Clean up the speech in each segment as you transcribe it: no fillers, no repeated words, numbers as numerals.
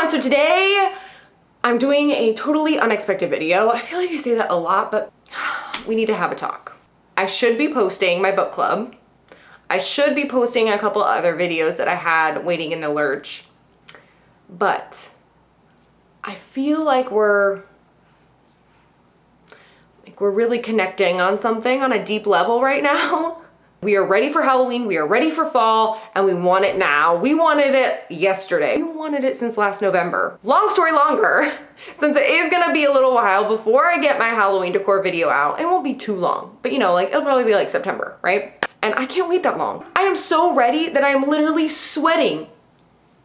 everyone, so today I'm doing a totally unexpected video. I feel like I say that a lot, but we need to have a talk. I should be posting my book club. I should be posting a couple other videos that I had waiting in the lurch, but I feel like we're really connecting on something on a deep level right now. We are ready for Halloween, we are ready for fall, and we want it now. We wanted it yesterday. We wanted it since last November. Long story longer, since it is gonna be a little while before I get my Halloween decor video out. It won't be too long, but you know, like it'll probably be like September, right? And I can't wait that long. I am so ready that I am literally sweating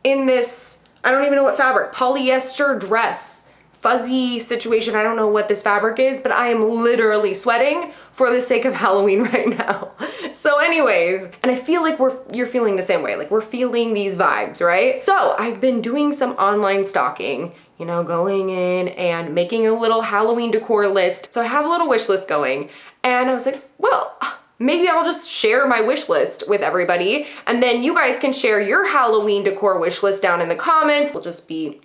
in this, I don't even know what fabric, polyester dress. Fuzzy situation. I don't know what this fabric is, but I am literally sweating for the sake of Halloween right now. So anyways, and I feel like you're feeling the same way. Like we're feeling these vibes, right? So I've been doing some online stalking, you know, going in and making a little Halloween decor list. So I have a little wish list going, and I was like, well, maybe I'll just share my wish list with everybody, and then you guys can share your Halloween decor wish list down in the comments. We'll just be,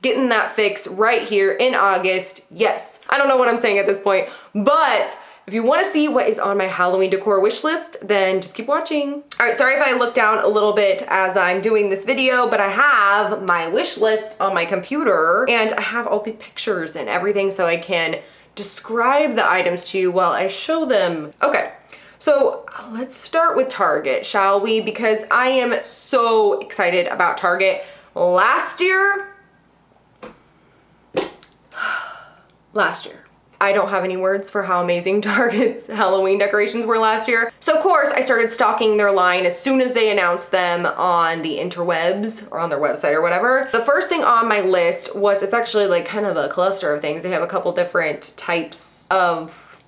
getting that fix right here in August. Yes, I don't know what I'm saying at this point, but if you want to see what is on my Halloween decor wish list, then just keep watching. All right, sorry if I look down a little bit as I'm doing this video, but I have my wish list on my computer and I have all the pictures and everything so I can describe the items to you while I show them. Okay. So let's start with Target, shall we? Because I am so excited about Target. Last year, I don't have any words for how amazing Target's Halloween decorations were last year. So of course I started stalking their line as soon as they announced them on the interwebs or on their website or whatever. The first thing on my list was, it's actually like kind of a cluster of things. They have a couple different types of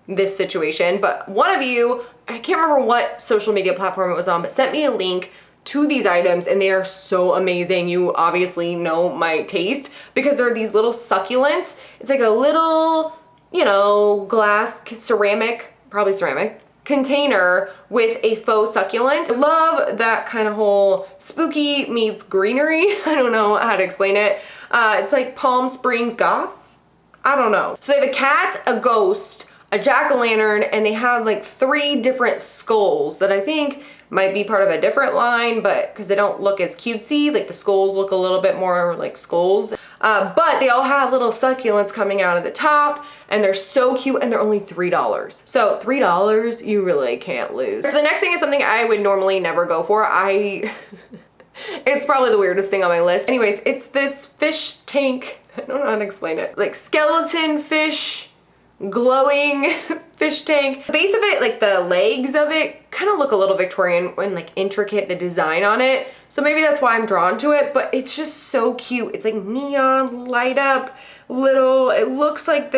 this situation, but one of you, I can't remember what social media platform it was on, but sent me a link to these items, and they are so amazing. You obviously know my taste because they're these little succulents. It's like a little, you know, glass, ceramic, probably ceramic, container with a faux succulent. I love that kind of whole spooky meets greenery. I don't know how to explain it. It's like Palm Springs goth. I don't know. So they have a cat, a ghost, a jack-o'-lantern, and they have like 3 different skulls that I think might be part of a different line, but because they don't look as cutesy, like the skulls look a little bit more like skulls. But they all have little succulents coming out of the top, and they're so cute, and they're only $3. So $3, you really can't lose. So the next thing is something I would normally never go for. It's probably the weirdest thing on my list. Anyways, it's this fish tank. I don't know how to explain it. Like skeleton fish, glowing fish tank. The base of it, like the legs of it, kind of look a little Victorian and like intricate, the design on it. So maybe that's why I'm drawn to it, but it's just so cute. It's like neon, light up, little, it looks like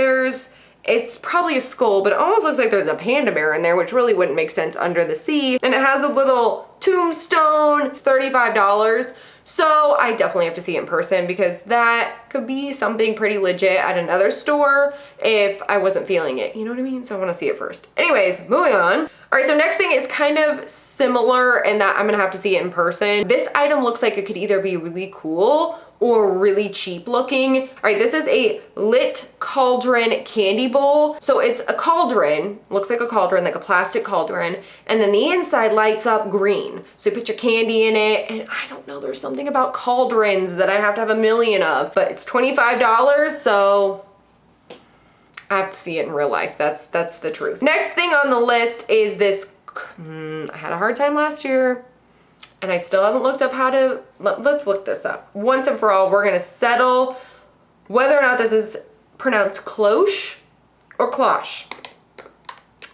it's probably a skull, but it almost looks like there's a panda bear in there, which really wouldn't make sense under the sea. And it has a little tombstone, $35. So I definitely have to see it in person because that could be something pretty legit at another store if I wasn't feeling it. You know what I mean? So I want to see it first. Anyways, moving on. All right, so next thing is kind of similar in that I'm gonna have to see it in person. This item looks like it could either be really cool or really cheap looking. All right, this is a lit cauldron candy bowl. So it's a cauldron, looks like a cauldron, like a plastic cauldron, and then the inside lights up green. So you put your candy in it, and I don't know, there's something about cauldrons that I have to have a million of, but it's $25, so I have to see it in real life. That's the truth. Next thing on the list is this, I had a hard time last year, and I still haven't looked up how to, let's look this up. Once and for all, we're gonna settle whether or not this is pronounced cloche or cloche.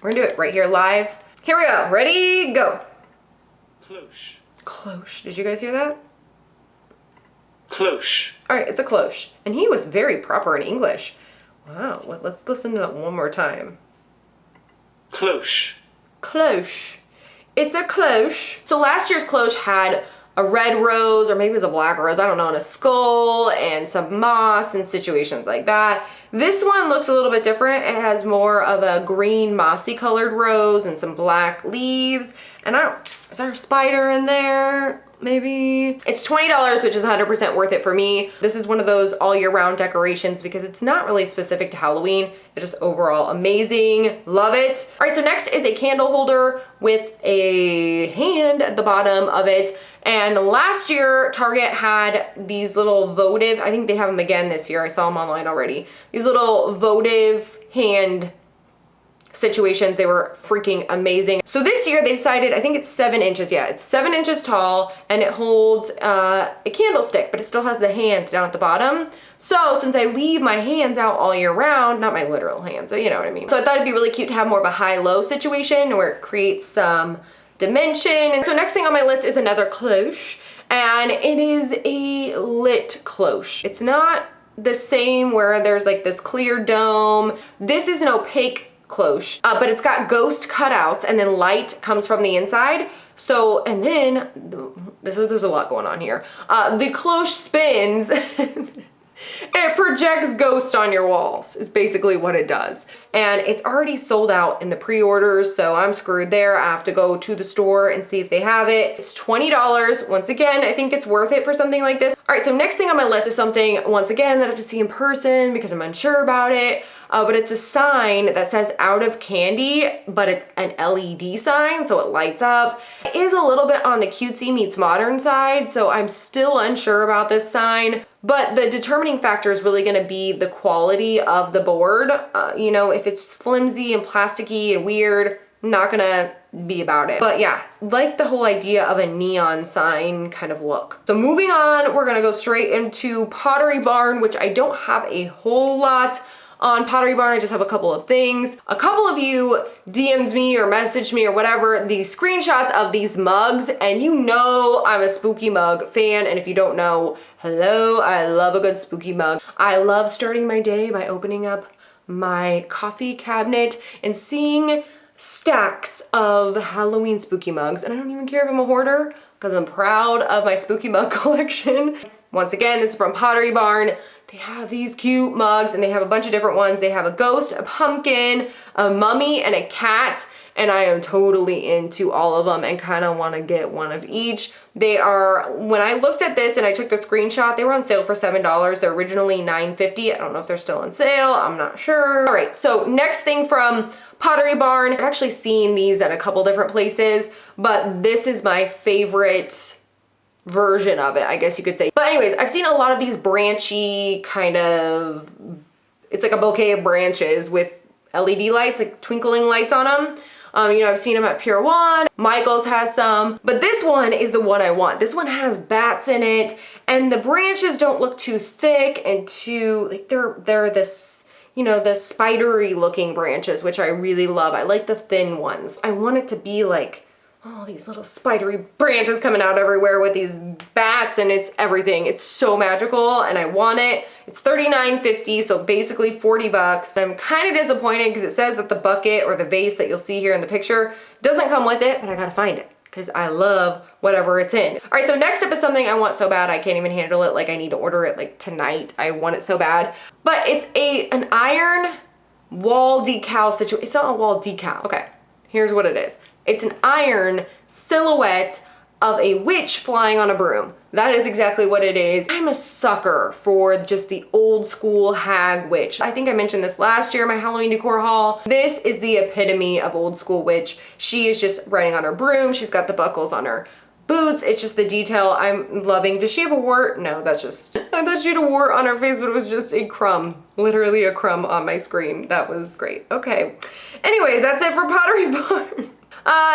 We're gonna do it right here live. Here we go, ready, go. Cloche. Cloche, did you guys hear that? Cloche. All right, it's a cloche. And he was very proper in English. Wow, well, let's listen to that one more time. Cloche. Cloche. It's a cloche. So last year's cloche had a red rose, or maybe it was a black rose, I don't know, and a skull and some moss and situations like that. This one looks a little bit different. It has more of a green mossy colored rose and some black leaves. And is there a spider in there? Maybe. It's $20, which is 100% worth it for me. This is one of those all year round decorations because it's not really specific to Halloween. It's just overall amazing. Love it. All right, so next is a candle holder with a hand at the bottom of it. And last year, Target had these little votive, I think they have them again this year. I saw them online already. These little votive hand situations. They were freaking amazing. So this year they decided, I think it's 7 inches. Yeah, it's 7 inches tall and it holds a candlestick, but it still has the hand down at the bottom. So since I leave my hands out all year round, not my literal hands, but you know what I mean. So I thought it'd be really cute to have more of a high-low situation where it creates some dimension. And so next thing on my list is another cloche, and it is a lit cloche. It's not the same where there's like this clear dome. This is an opaque cloche, but it's got ghost cutouts and then light comes from the inside. So, and then there's a lot going on here. The cloche spins. It projects ghosts on your walls is basically what it does. And it's already sold out in the pre-orders, so I'm screwed there. I have to go to the store and see if they have it. It's $20. Once again, I think it's worth it for something like this. All right, so next thing on my list is something, once again, that I have to see in person because I'm unsure about it. But it's a sign that says out of candy, but it's an LED sign, so it lights up. It is a little bit on the cutesy meets modern side, so I'm still unsure about this sign. But the determining factor is really gonna be the quality of the board. You know, if it's flimsy and plasticky and weird, I'm not gonna be about it. But yeah, like the whole idea of a neon sign kind of look. So moving on, we're gonna go straight into Pottery Barn, which I don't have a whole lot on Pottery Barn. I just have a couple of things. A couple of you DM'd me or messaged me or whatever, these screenshots of these mugs, and you know I'm a spooky mug fan, and if you don't know, hello, I love a good spooky mug. I love starting my day by opening up my coffee cabinet and seeing stacks of Halloween spooky mugs, and I don't even care if I'm a hoarder because I'm proud of my spooky mug collection. Once again, this is from Pottery Barn. They have these cute mugs and they have a bunch of different ones. They have a ghost, a pumpkin, a mummy, and a cat. And I am totally into all of them and kind of want to get one of each. They are, when I looked at this and I took the screenshot, they were on sale for $7. They're originally $9.50. I don't know if they're still on sale. I'm not sure. All right, so next thing from Pottery Barn. I've actually seen these at a couple different places, but this is my favorite version of it, I guess you could say. But anyways, I've seen a lot of these branchy kind of, it's like a bouquet of branches with LED lights, like twinkling lights on them. You know, I've seen them at Pier 1. Michael's has some, but this one is the one I want. This one has bats in it, and the branches don't look too thick and too, like they're this, you know, the spidery looking branches, which I really love. I like the thin ones. I want it to be like, oh, these little spidery branches coming out everywhere with these bats, and it's everything. It's so magical and I want it. It's $39.50, so basically 40 bucks. I'm kind of disappointed because it says that the bucket or the vase that you'll see here in the picture doesn't come with it, but I gotta find it because I love whatever it's in. All right, so next up is something I want so bad I can't even handle it. Like I need to order it like tonight. I want it so bad. But it's an iron wall decal situation. It's not a wall decal. Okay, here's what it is. It's an iron silhouette of a witch flying on a broom. That is exactly what it is. I'm a sucker for just the old school hag witch. I think I mentioned this last year in my Halloween decor haul. This is the epitome of old school witch. She is just riding on her broom. She's got the buckles on her boots. It's just the detail I'm loving. Does she have a wart? No, that's just, I thought she had a wart on her face, but it was just a crumb. Literally a crumb on my screen. That was great. Okay. Anyways, that's it for Pottery Barn.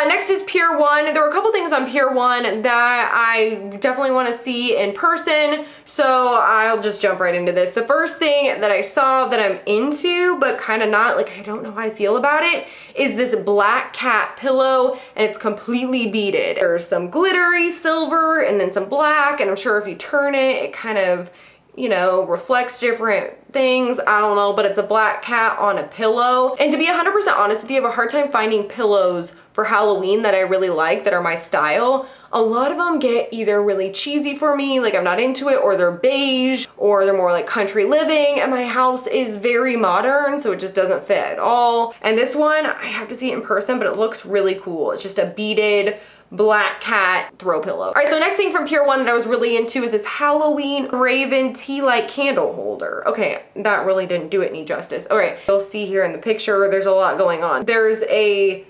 Next is Pier 1. There were a couple things on Pier 1 that I definitely want to see in person, so I'll just jump right into this. The first thing that I saw that I'm into, but kind of not, like I don't know how I feel about it, is this black cat pillow, and it's completely beaded. There's some glittery silver and then some black, and I'm sure if you turn it, it kind of, you know, reflects different things. I don't know, but it's a black cat on a pillow. And to be 100% honest with you, I have a hard time finding pillows for Halloween that I really like, that are my style. A lot of them get either really cheesy for me, like I'm not into it, or they're beige, or they're more like country living, and my house is very modern, so it just doesn't fit at all. And this one, I have to see it in person, but it looks really cool. It's just a beaded black cat throw pillow. All right, so next thing from Pier 1 that I was really into is this Halloween Raven tea light candle holder. Okay, that really didn't do it any justice. All right, you'll see here in the picture, there's a lot going on. There's a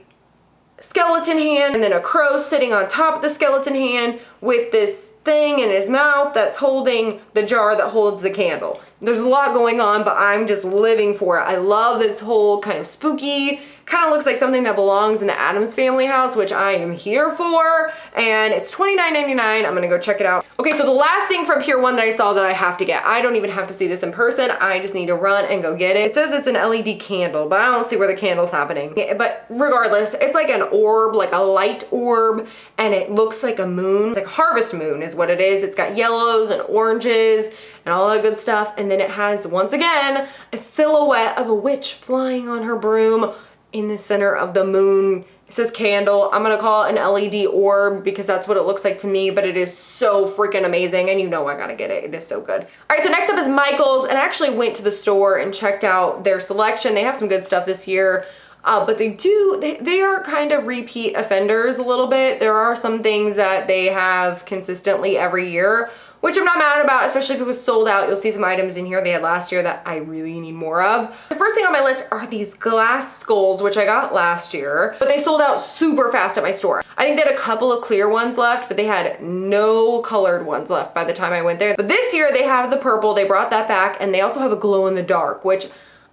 skeleton hand and then a crow sitting on top of the skeleton hand with this thing in his mouth that's holding the jar that holds the candle. There's a lot going on, but I'm just living for it. I love this whole kind of spooky, kind of looks like something that belongs in the Addams Family house, which I am here for, and it's $29.99. I'm gonna go check it out. Okay, so the last thing from Pier 1 that I saw that I have to get, I don't even have to see this in person, I just need to run and go get it. It says it's an LED candle, but I don't see where the candle's happening. But regardless, it's like an orb, like a light orb, and it looks like a moon, like a harvest moon is what it is. It's got yellows and oranges and all that good stuff, and then it has, once again, a silhouette of a witch flying on her broom in the center of the moon. It says candle. I'm gonna call it an LED orb because that's what it looks like to me, but it is so freaking amazing, and you know I gotta get it. It is so good. All right, so next up is Michael's, and I actually went to the store and checked out their selection. They have some good stuff this year. But they are kind of repeat offenders a little bit. There are some things that they have consistently every year, which I'm not mad about, especially if it was sold out. You'll see some items in here they had last year that I really need more of. The first thing on my list are these glass skulls, which I got last year, but they sold out super fast at my store. I think they had a couple of clear ones left, but they had no colored ones left by the time I went there. But this year they have the purple, they brought that back, and they also have a glow in the dark, which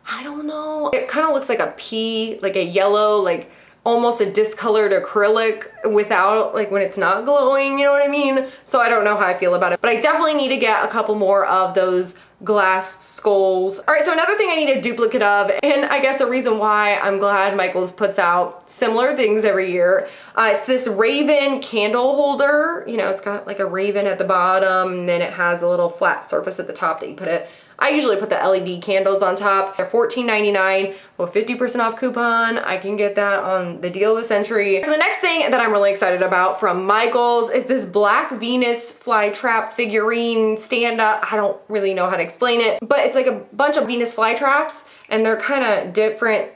I don't know. It kind of looks like a pea, like a yellow, like almost a discolored acrylic without, like when it's not glowing, you know what I mean? So I don't know how I feel about it, but I definitely need to get a couple more of those glass skulls. All right, so another thing I need a duplicate of, and I guess a reason why I'm glad Michael's puts out similar things every year, it's this raven candle holder. You know, it's got like a raven at the bottom, and then it has a little flat surface at the top that you put it. I usually put the LED candles on top. They're $14.99 with 50% off coupon. I can get that on the deal of the century. So the next thing that I'm really excited about from Michael's is this Black Venus flytrap figurine stand-up. I don't really know how to explain it, but it's like a bunch of Venus flytraps, and they're kind of different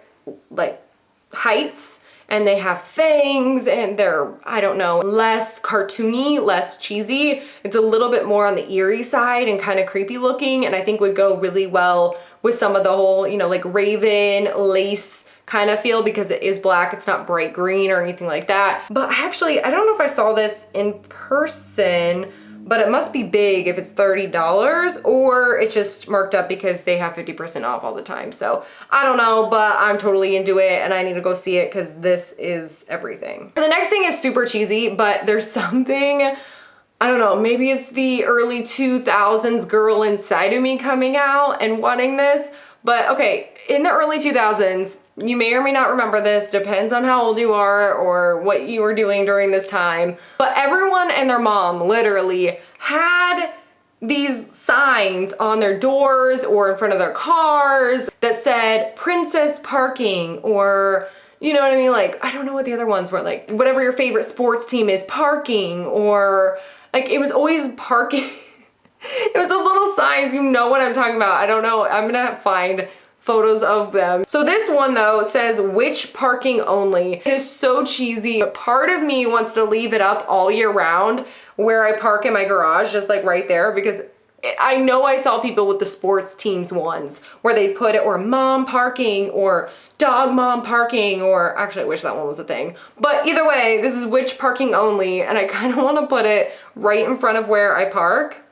like heights, and they have fangs, and they're, I don't know, less cartoony, less cheesy. It's a little bit more on the eerie side and kind of creepy looking, and I think would go really well with some of the whole, you know, like raven lace kind of feel, because it is black. It's not bright green or anything like that. But actually, I don't know if I saw this in person, but it must be big if it's $30, or it's just marked up because they have 50% off all the time. So I don't know, but I'm totally into it, and I need to go see it because this is everything. So the next thing is super cheesy, but there's something, I don't know, maybe it's the early 2000s girl inside of me coming out and wanting this. But okay, in the early 2000s, you may or may not remember this, depends on how old you are or what you were doing during this time, but everyone and their mom literally had these signs on their doors or in front of their cars that said princess parking, or you know what I mean? Like, I don't know what the other ones were, like whatever your favorite sports team is parking, or like it was always parking. It was those little signs, you know what I'm talking about. I don't know, I'm gonna find photos of them. So this one though says which parking only. It is so cheesy. Part of me wants to leave it up all year round where I park in my garage, just like right there, because I know I saw people with the sports teams ones where they put it, or mom parking, or dog mom parking, or actually I wish that one was a thing. But either way, this is which parking only, and I kind of want to put it right in front of where I park,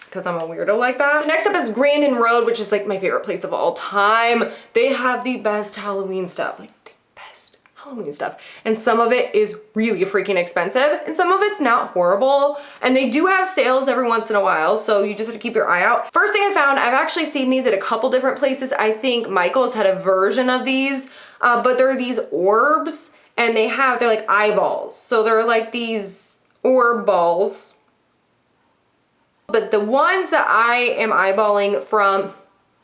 because I'm a weirdo like that. Next up is Grandin Road, which is like my favorite place of all time. They have the best Halloween stuff, like the best Halloween stuff. And some of it is really freaking expensive, and some of it's not horrible. And they do have sales every once in a while, so you just have to keep your eye out. First thing I found, I've actually seen these at a couple different places. I think Michael's had a version of these, but they're these orbs, and they're like eyeballs. So they're like these orb balls. But the ones that I am eyeballing from,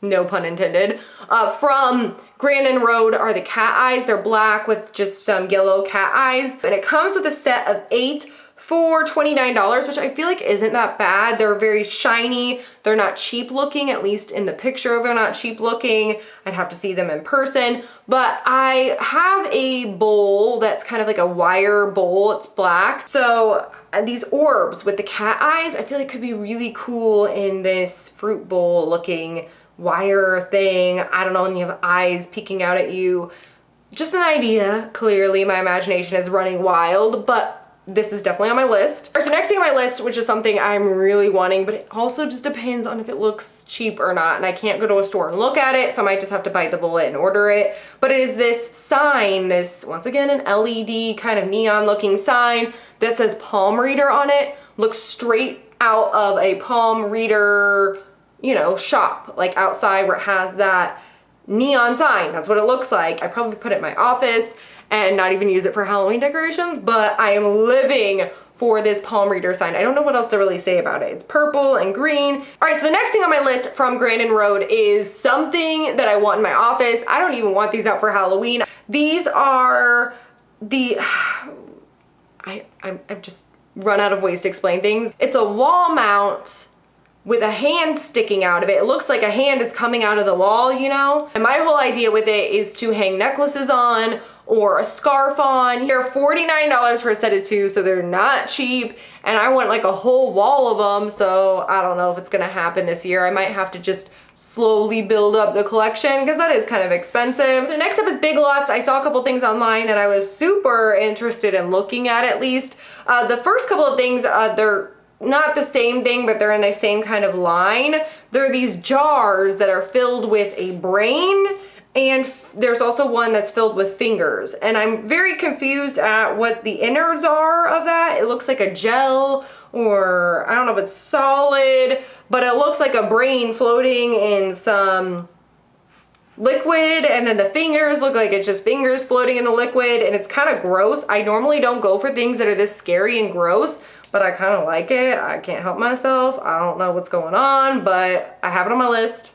no pun intended, from Grandin Road are the cat eyes. They're black with just some yellow cat eyes. And it comes with a set of 8 for $29, which I feel like isn't that bad. They're very shiny. They're not cheap looking, at least in the picture they're not cheap looking. I'd have to see them in person. But I have a bowl that's kind of like a wire bowl. It's black. So these orbs with the cat eyes, I feel like could be really cool in this fruit bowl looking wire thing. I don't know, and you have eyes peeking out at you. Just an idea. Clearly my imagination is running wild, but this is definitely on my list. All right, so next thing on my list, which is something I'm really wanting, but it also just depends on if it looks cheap or not, and I can't go to a store and look at it, so I might just have to bite the bullet and order it. But it is this sign, this, once again, an LED kind of neon looking sign that says palm reader on it. Looks straight out of a palm reader, you know, shop, like outside where it has that neon sign. That's what it looks like. I probably put it in my office and not even use it for Halloween decorations, but I am living for this palm reader sign. I don't know what else to really say about it. It's purple and green. All right, so the next thing on my list from Grandin Road is something that I want in my office. I don't even want these out for Halloween. These are the, I've just run out of ways to explain things. It's a wall mount with a hand sticking out of it. It looks like a hand is coming out of the wall, you know? And my whole idea with it is to hang necklaces on or a scarf on. Here, $49 for a set of 2, so they're not cheap. And I want like a whole wall of them, so I don't know if it's gonna happen this year. I might have to just slowly build up the collection because that is kind of expensive. So next up is Big Lots. I saw a couple things online that I was super interested in looking at least. The first couple of things, they're not the same thing, but they're in the same kind of line. They're these jars that are filled with a brain, and there's also one that's filled with fingers. And I'm very confused at what the innards are of that. It looks like a gel, or I don't know if it's solid, but it looks like a brain floating in some liquid, and then the fingers look like it's just fingers floating in the liquid, and it's kind of gross. I normally don't go for things that are this scary and gross, but I kind of like it. I can't help myself. I don't know what's going on, but I have it on my list.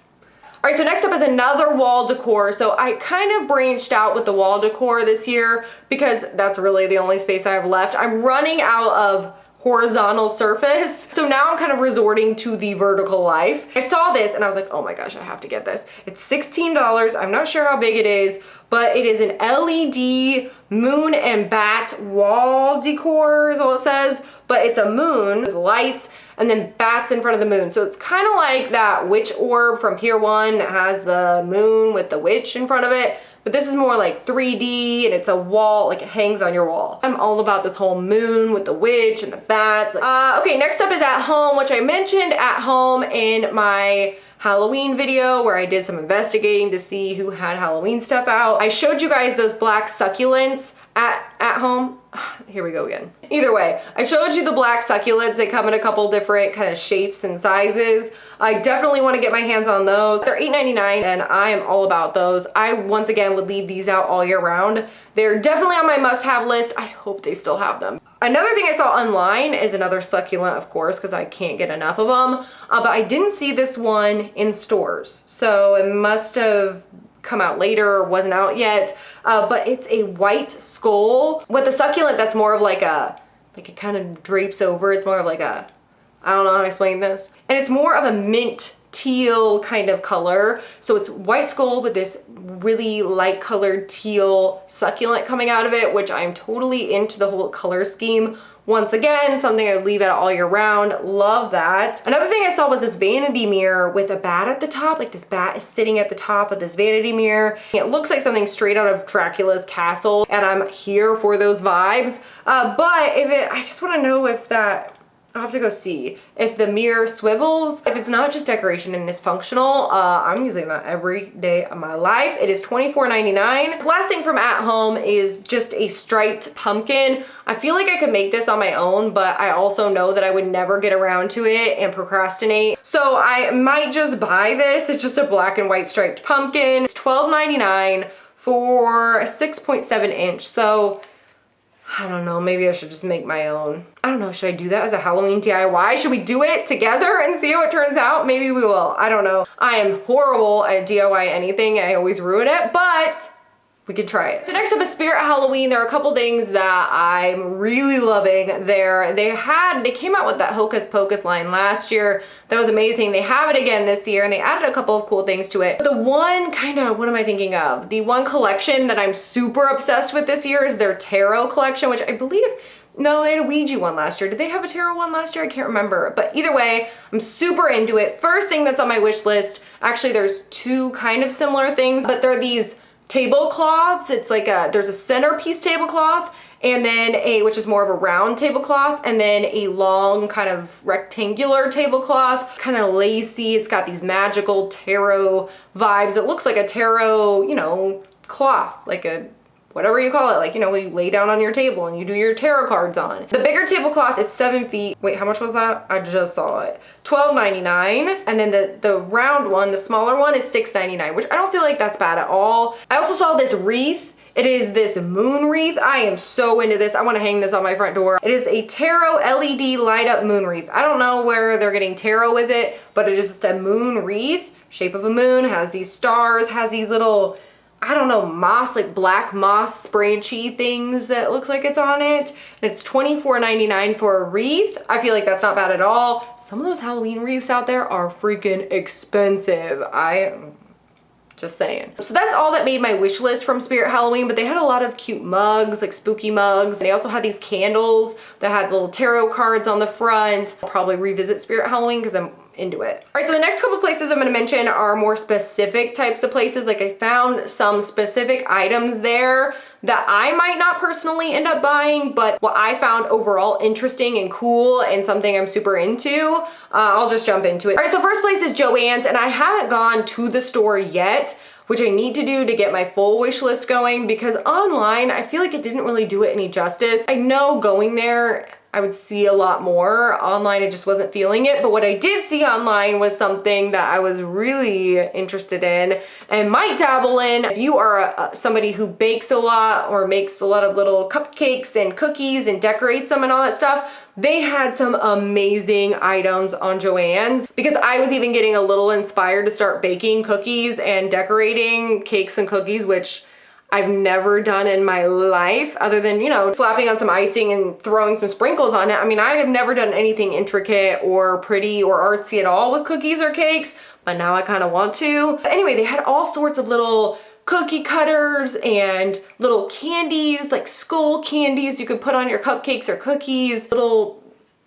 All right, so next up is another wall decor. So I kind of branched out with the wall decor this year because that's really the only space I have left. I'm running out of horizontal surface. So now I'm kind of resorting to the vertical life. I saw this and I was like, oh my gosh, I have to get this. It's $16. I'm not sure how big it is, but it is an LED moon and bat wall decor is all it says, but it's a moon with lights and then bats in front of the moon. So it's kind of like that witch orb from Pier 1 that has the moon with the witch in front of it. But this is more like 3D and it's a wall, like it hangs on your wall. I'm all about this whole moon with the witch and the bats. Okay, next up is At Home, which I mentioned At Home in my Halloween video where I did some investigating to see who had Halloween stuff out. I showed you guys those black succulents at home. Here we go again. Either way, I showed you the black succulents. They come in a couple different kind of shapes and sizes. I definitely want to get my hands on those. They're $8.99 and I am all about those. I, once again, would leave these out all year round. They're definitely on my must-have list. I hope they still have them. Another thing I saw online is another succulent, of course, because I can't get enough of them. But I didn't see this one in stores. So it must have come out later or wasn't out yet. But it's a white skull with a succulent that's more of like it kind of drapes over. It's more of like a, I don't know how to explain this. And it's more of a mint teal kind of color. So it's white skull with this really light colored teal succulent coming out of it, which I'm totally into the whole color scheme. Once again, something I would leave out all year round. Love that. Another thing I saw was this vanity mirror with a bat at the top. Like this bat is sitting at the top of this vanity mirror. It looks like something straight out of Dracula's castle, and I'm here for those vibes. But I just want to know if that, I'll have to go see if the mirror swivels. If it's not just decoration and is functional, I'm using that every day of my life. It is $24.99. The last thing from At Home is just a striped pumpkin. I feel like I could make this on my own, but I also know that I would never get around to it and procrastinate. So I might just buy this. It's just a black and white striped pumpkin. It's $12.99 for a 6.7 inch. So I don't know, maybe I should just make my own. I don't know, should I do that as a Halloween DIY? Should we do it together and see how it turns out? Maybe we will, I don't know. I am horrible at DIY anything, I always ruin it, but we could try it. So next up is Spirit Halloween. There are a couple things that I'm really loving there. They came out with that Hocus Pocus line last year. That was amazing. They have it again this year and they added a couple of cool things to it. But the one what am I thinking of? The one collection that I'm super obsessed with this year is their tarot collection, which I believe, no, they had a Ouija one last year. Did they have a tarot one last year? I can't remember. But either way, I'm super into it. First thing that's on my wish list, actually there's two kind of similar things, but they're these tablecloths. It's like there's a centerpiece tablecloth and then which is more of a round tablecloth, and then a long kind of rectangular tablecloth, kind of lacy. It's got these magical tarot vibes. It looks like a tarot, you know, cloth, like a whatever you call it, like, you know, you lay down on your table and you do your tarot cards on. The bigger tablecloth is 7 feet. Wait, how much was that? I just saw it. $12.99. And then the round one, the smaller one, is $6.99, which I don't feel like that's bad at all. I also saw this wreath. It is this moon wreath. I am so into this. I want to hang this on my front door. It is a tarot LED light up moon wreath. I don't know where they're getting tarot with it, but it is just a moon wreath, shape of a moon, has these stars, has these little, I don't know, moss, like black moss spranchy things that looks like it's on it. And it's $24.99 for a wreath. I feel like that's not bad at all. Some of those Halloween wreaths out there are freaking expensive. Just saying. So that's all that made my wish list from Spirit Halloween, but they had a lot of cute mugs, like spooky mugs. They also had these candles that had little tarot cards on the front. I'll probably revisit Spirit Halloween because I'm into it. All right, so the next couple places I'm gonna mention are more specific types of places. Like I found some specific items there that I might not personally end up buying, but what I found overall interesting and cool and something I'm super into, I'll just jump into it. All right, so first place is Joannes, and I haven't gone to the store yet, which I need to do to get my full wish list going, because online, I feel like it didn't really do it any justice. I know going there, I would see a lot more. Online, I just wasn't feeling it. But what I did see online was something that I was really interested in and might dabble in. If you are somebody who bakes a lot or makes a lot of little cupcakes and cookies and decorates them and all that stuff, they had some amazing items on Joannes, because I was even getting a little inspired to start baking cookies and decorating cakes and cookies, which I've never done in my life other than, you know, slapping on some icing and throwing some sprinkles on it. I mean, I have never done anything intricate or pretty or artsy at all with cookies or cakes, but now I kind of want to. But anyway, they had all sorts of little cookie cutters and little candies, like skull candies you could put on your cupcakes or cookies, little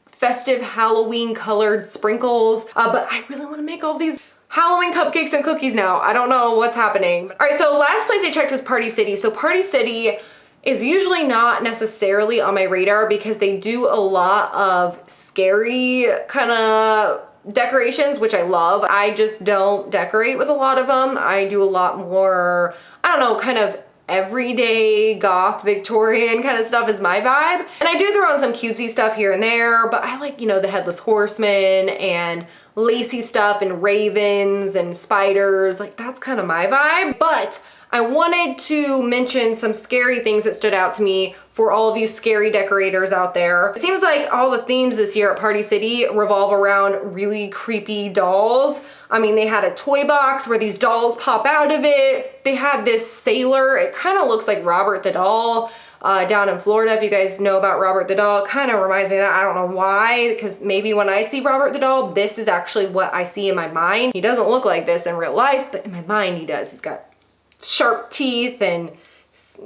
festive Halloween colored sprinkles. But I really want to make all these Halloween cupcakes and cookies now. I don't know what's happening. All right, so last place I checked was Party City. So Party City is usually not necessarily on my radar because they do a lot of scary kind of decorations, which I love. I just don't decorate with a lot of them. I do a lot more, I don't know, kind of everyday goth Victorian kind of stuff is my vibe. And I do throw in some cutesy stuff here and there, but I like, you know, the Headless Horseman and lacy stuff and ravens and spiders. Like, that's kind of my vibe. But I wanted to mention some scary things that stood out to me for all of you scary decorators out there. It seems like all the themes this year at Party City revolve around really creepy dolls. I mean, they had a toy box where these dolls pop out of it. They had this sailor. It kind of looks like Robert the Doll down in Florida. If you guys know about Robert the Doll, it kind of reminds me of that. I don't know why, because maybe when I see Robert the Doll, this is actually what I see in my mind. He doesn't look like this in real life, but in my mind he does. He's got sharp teeth and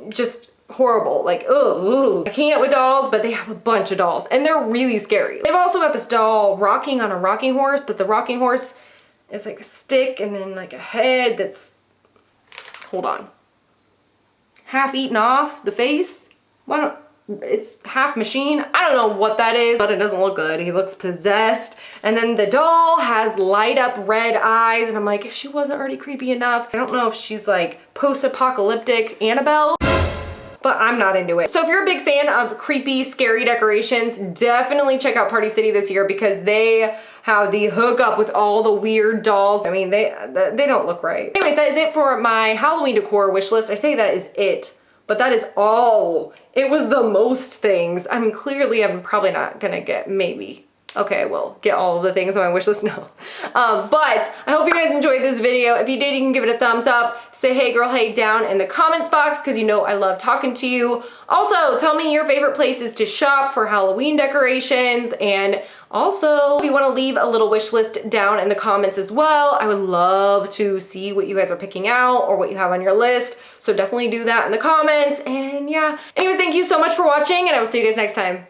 just horrible, like, ugh. I can't with dolls, but they have a bunch of dolls and they're really scary. They've also got this doll rocking on a rocking horse, but the rocking horse is like a stick and then like a head that's, hold on, half eaten off the face. It's half machine. I don't know what that is, but it doesn't look good. He looks possessed. And then the doll has light up red eyes. And I'm like, if she wasn't already creepy enough, I don't know if she's like post-apocalyptic Annabelle, but I'm not into it. So if you're a big fan of creepy, scary decorations, definitely check out Party City this year because they have the hookup with all the weird dolls. I mean, they don't look right. Anyways, that is it for my Halloween decor wish list. I say that is it, but that is all. It was the most things. I mean, clearly I'm probably not gonna get, maybe. Okay, well, get all of the things on my wish list now. But I hope you guys enjoyed this video. If you did, you can give it a thumbs up. Say hey girl, hey down in the comments box because you know I love talking to you. Also, tell me your favorite places to shop for Halloween decorations, and also if you want to leave a little wish list down in the comments as well. I would love to see what you guys are picking out or what you have on your list. So definitely do that in the comments. And yeah, anyways, thank you so much for watching, and I will see you guys next time.